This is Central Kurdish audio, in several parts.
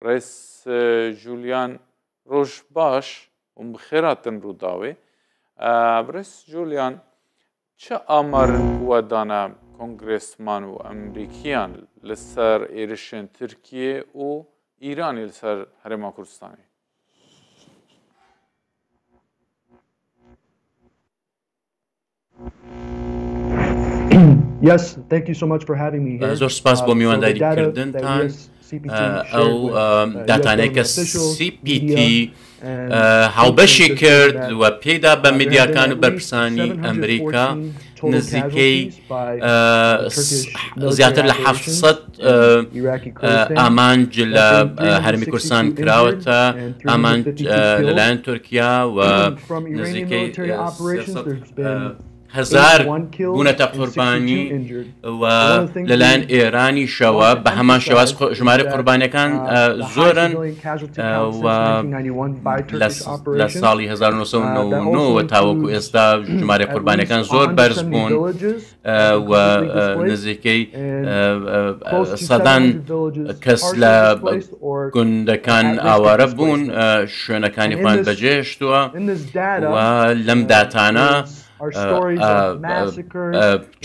ڕێز جولیان ڕۆژ باش و بخێراتن ڕووداوێ ڕێز جولیان چه ئامارن وەدانە کۆنگرێسمان و ئەمریکیان لەسەر ئێرشên تورکیە و ئیرانی لەسەر هەرێما کوردستانی Yes, thank you so much for having me here. زۆر سپاس بۆ میوانداریکردنتان ئەو داتانەی کە CPT هاوبەشی کرد و پێدا بە میدیاکان و بەرپرسانی ئەمریکا نزیکەی زیاتر لە 700 ئامانج لە هەرمی کوردستان کراوەتە ئامانج لەلایەن تورکیا و نزیکەی 1000 بوونەتە قوربانی و لەلایەن ئێرانی شەوە بە هەمان شێواز ژمارە قوربانیەکان زۆرن و لە ساڵی 1999 تاوەکو ئێستا ژمارە قوربانیەکان زۆر بەرز بوون و نزیکەی سەدان کەس لە گوندەکان ئاوارە بوون شوێنەکانی خۆیان بەجێهێشتووە و لەم داتانە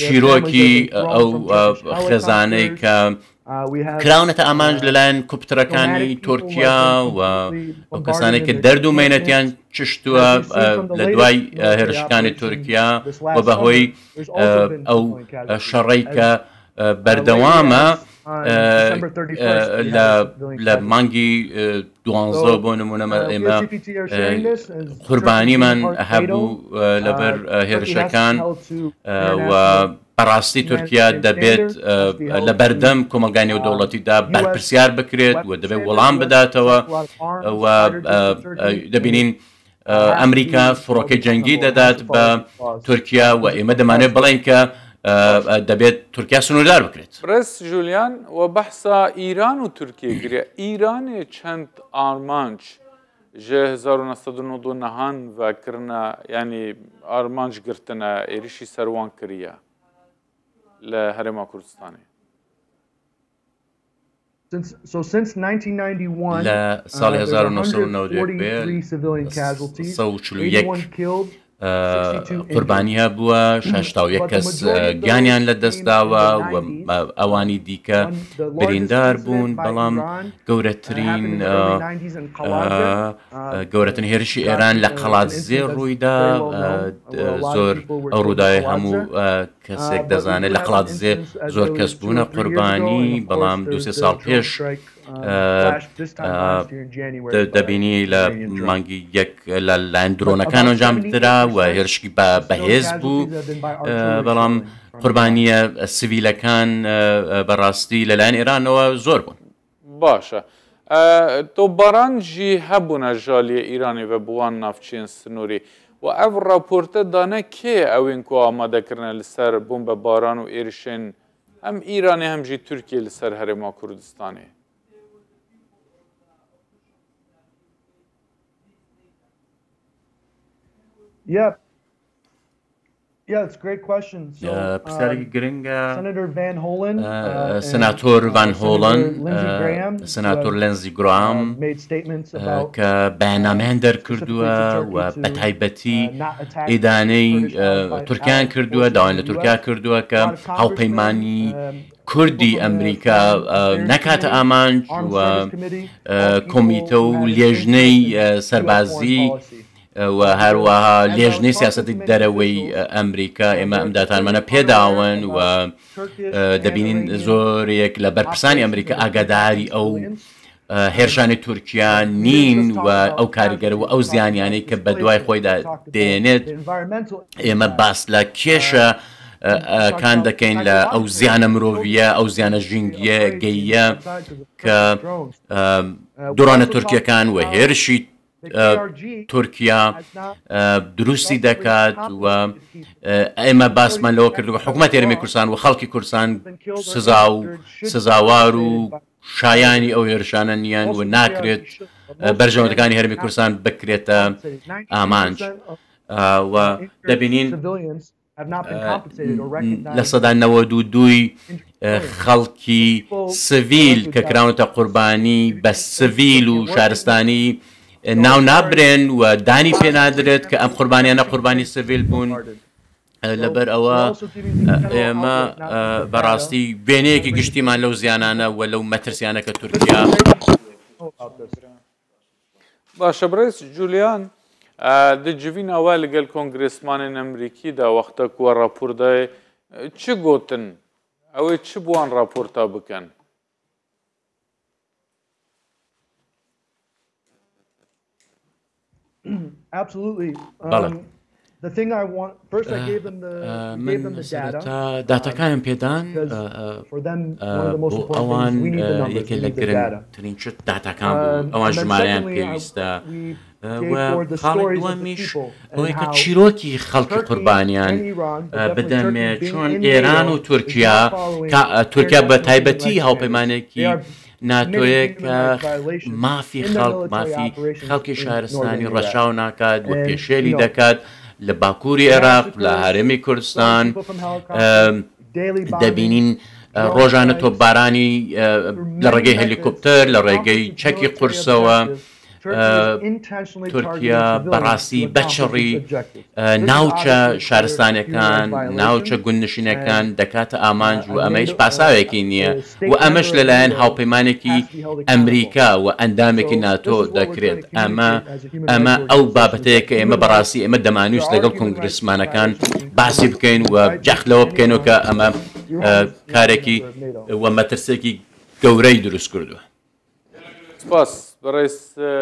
چیرۆکی ئەو خێزانەی کە کراونەتە ئامانج لەلایەن کوپترەکانی تورکیا و ئەو کەسانێک کە دەرد و مەینەتیان چشتووە لە دوای هێرشەکانی تورکیا و بەهۆی ئەو شەڕەی کە بەردەوامە لە مانگی 12 بۆ نمونەمە ئێمە قوربانیمان هەبوو لەبەر هێرشەکان و بەڕاستی تورکیا دەبێت لە بەردەم کۆمەلگای نێودەوڵەتیدا بەرپرسیار بکرێت و دەبێت وەڵام بداتەوە و دەبینین ئەمریکا فڕۆکەی جەنگی دەدات بە تورکیا و ئێمە دەمانێت بڵێن کە دەبێت تورکیا سنووردار بکرێت. ڕێز جولیان و بەحسا ئیران و تورکیە گرێ ئیرانێ چەند ئارمانج ji 1990 nehan vekirine yanî armanc girtine êrişî serwan kiriye li Herêma Kurdistanê. لە ساڵی 1991 قوربانی هەبووە 61 کەس گیانیان لە دەستداوە و ئەوانی دیکە بریندار بوون بەڵام گەورەترین هێرشی ئێران لە قەڵاتزێ ڕوویدا زۆر ئەو ڕووداوی هەموو کەسێک دەزانێت لە قەڵاتزێ زۆر کەس بوونە قوربانی بەڵام 2-3 ساڵ پێش دەبینی لە مانگی یەک لە لایەن درۆنەکان ئەنجام بدرا و هێرشی بەهێز بوو بەڵام قوربانیە سڤیلەکان بەڕاستی لەلایەن ئێرانەوە زۆر بوون. باشە تۆباران jî hebûne jaliyê Îranê ve bi wan navçeyên sinûrî و ev raporte dane kê ewên ku amadekirine li ser bombebaran û êrişên hem Îranê hem jî Tirkiye li ser Herêma Kurdistanê. Yeah, it's a great question. پرسیارێکی گرنگە. سناتۆر ڤان هۆڵن سناتۆر لێنزی گرام کە بەیاننامەیان دەرکردووە و بە تایبەتی ئیدانەی تورکیان کردووە داوایان لە تورکیا کردووە کە هاوپەیمانی کوردی ئەمریکا نەکاتە ئامانج و کۆمیتە و لێژنەی سەربازی و هەروەها لێژنەی سیاسەتی دەرەوەی ئەمریکا ئێمە ئەم داتانمانە پێداون و دەبینین زۆرێک لە بەرپرسانی ئەمریکا ئاگاداری ئەو هێرشانی تورکیا نین و ئەو کاریگەرە و ئەو زیانیانەی کە بە دوای خۆیدا دێنێت ئێمە باس لە کێشە کان دەکەین لە ئەو زیانە مرۆڤیە ئەو زیانە ژینگیە گەیە کە دوڕانە تورکیەکان و هێرشی تورکیا دروستی دەکات و ئێمە باسمان لەوە کردووە حکوومەتی هەرێمی کوردستان و خەڵکی کوردستان سزاوار و شایانی ئەو هێرشانە نیان و ناکرێت بەرژەوەندەکانی هەرێمی کوردستان بکرێتە ئامانج و دەبینین لە سەدا 92 خەڵکی سڤیل کە کراونەتە قوربانی بە سڤیل و شارستانی ناو نابرێن و دانی پێنادرێت کە ئەم قوربانیانە قوربانی سڤیل بوون. لەبەر ئەوە ئێمە بەڕاستی وێنەیەکی گشتیمان لەو زیانانە و لەو مەترسیانە کە تورکیا. باشە برێز جولیان دجوین ئەوە لەگەڵ کۆنگرێسمانên ئەمریکیدا وەختە کووە راپۆردای چ گوتن ئەوەی چ بووان راپۆرتا بکەن؟ Absolutely. بەڵێ. The thing I want, first I gave them the data. داتەکانم پێدان بۆ ئەوان یەکێ لە گرنگترین شت داتەکان بوو ئەوان ژمارەیان پێویستە خاڵی دووەمیش ئەوەی کە چیرۆکی خەڵکی قوربانیان بدەمێ چۆن ئێران و تورکیا بە تایبەتی هاوپەیمانێکی ناتۆیەک مافی خەڵکی شارستانی ڕەشاو ناکات و پێشێلی دەکات لە باکووری عێراق لە هەرێمی کوردستان دەبینین ڕۆژانە تۆپبارانی لە ڕێگەی هەلیکۆپتەر لە ڕێگەی چەکی قورسەوە تورکیا بەڕاستی بەچڕی ناوچە شارستانەکان ناوچە گوندنشینەکان دەکاتە ئامانج و ئەمە هیچ پاساوێکی نییە و ئەمەش لەلایەن هاوپەیمانێکی ئەمریکا و ئەندامێکی ناتۆ دەکرێت ئەمە ئەو بابەتەیە کە ئێمە بەڕاستی ئێمە دەمانویست لەگەڵ کۆنگرسمانەکان باسی بکەین و جەخلەوە بکەینەوە کە ئەمە کارێکی و مەترسێکی گەورەی دروست کردووە. سپاس بەڕێز